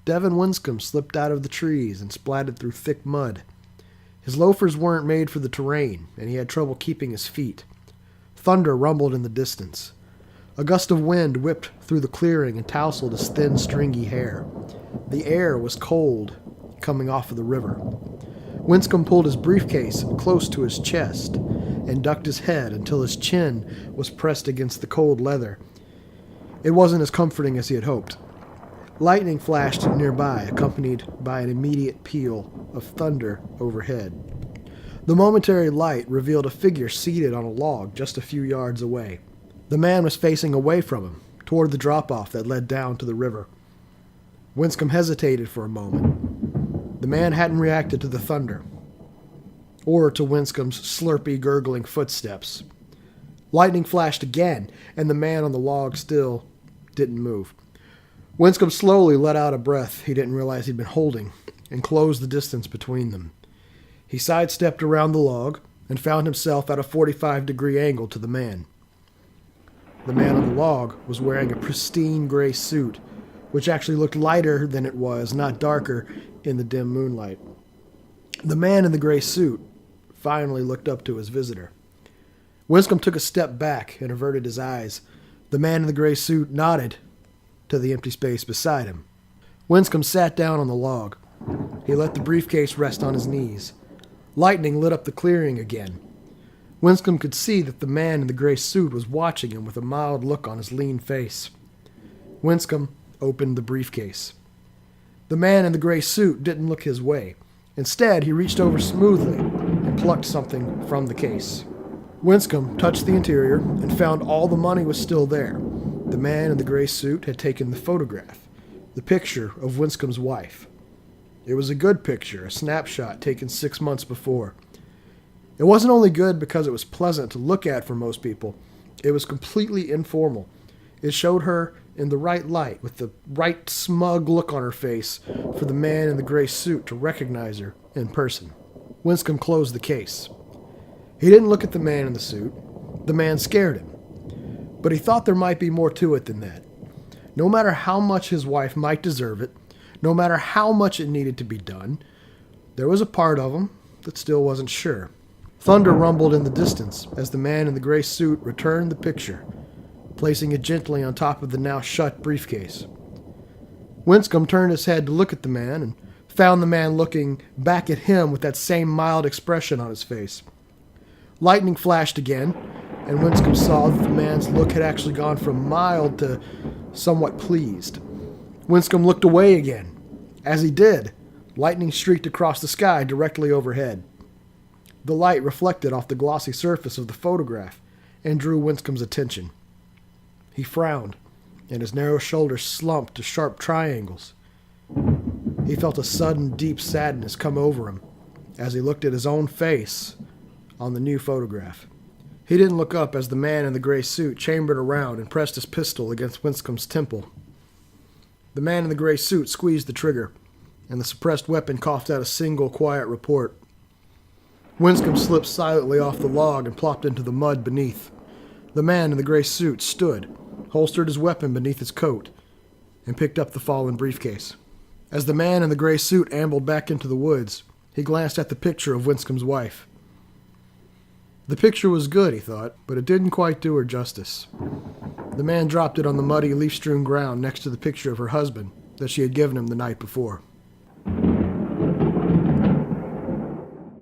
Devin Winscombe slipped out of the trees and splatted through thick mud. His loafers weren't made for the terrain, and he had trouble keeping his feet. Thunder rumbled in the distance. A gust of wind whipped through the clearing and tousled his thin, stringy hair. The air was cold, coming off of the river. Winscombe pulled his briefcase close to his chest and ducked his head until his chin was pressed against the cold leather. It wasn't as comforting as he had hoped. Lightning flashed nearby, accompanied by an immediate peal of thunder overhead. The momentary light revealed a figure seated on a log just a few yards away. The man was facing away from him, toward the drop-off that led down to the river. Winscombe hesitated for a moment. The man hadn't reacted to the thunder, or to Winscombe's slurpy, gurgling footsteps. Lightning flashed again, and the man on the log still didn't move. Winscombe slowly let out a breath he didn't realize he'd been holding, and closed the distance between them. He sidestepped around the log and found himself at a 45-degree angle to the man. The man on the log was wearing a pristine gray suit, which actually looked lighter than it was, not darker, in the dim moonlight. The man in the gray suit finally looked up to his visitor. Winscombe took a step back and averted his eyes. The man in the gray suit nodded to the empty space beside him. Winscombe sat down on the log. He let the briefcase rest on his knees. Lightning lit up the clearing again. Winscombe could see that the man in the gray suit was watching him with a mild look on his lean face. Winscombe opened the briefcase. The man in the gray suit didn't look his way. Instead, he reached over smoothly and plucked something from the case. Winscombe touched the interior and found all the money was still there. The man in the gray suit had taken the photograph, the picture of Winscombe's wife. It was a good picture, a snapshot taken 6 months before. It wasn't only good because it was pleasant to look at for most people. It was completely informal. It showed her in the right light, with the right smug look on her face for the man in the gray suit to recognize her in person. Winscombe closed the case. He didn't look at the man in the suit. The man scared him. But he thought there might be more to it than that. No matter how much his wife might deserve it, no matter how much it needed to be done, there was a part of him that still wasn't sure. Thunder rumbled in the distance as the man in the gray suit returned the picture, placing it gently on top of the now shut briefcase. Winscombe turned his head to look at the man and found the man looking back at him with that same mild expression on his face. Lightning flashed again, and Winscombe saw that the man's look had actually gone from mild to somewhat pleased. Winscombe looked away again. As he did, lightning streaked across the sky directly overhead. The light reflected off the glossy surface of the photograph and drew Winscombe's attention. He frowned, and his narrow shoulders slumped to sharp triangles. He felt a sudden, deep sadness come over him as he looked at his own face on the new photograph. He didn't look up as the man in the gray suit chambered around and pressed his pistol against Winscombe's temple. The man in the gray suit squeezed the trigger, and the suppressed weapon coughed out a single quiet report. Winscombe slipped silently off the log and plopped into the mud beneath. The man in the gray suit stood, holstered his weapon beneath his coat, and picked up the fallen briefcase. As the man in the gray suit ambled back into the woods, he glanced at the picture of Winscombe's wife. The picture was good, he thought, but it didn't quite do her justice. The man dropped it on the muddy, leaf-strewn ground next to the picture of her husband that she had given him the night before.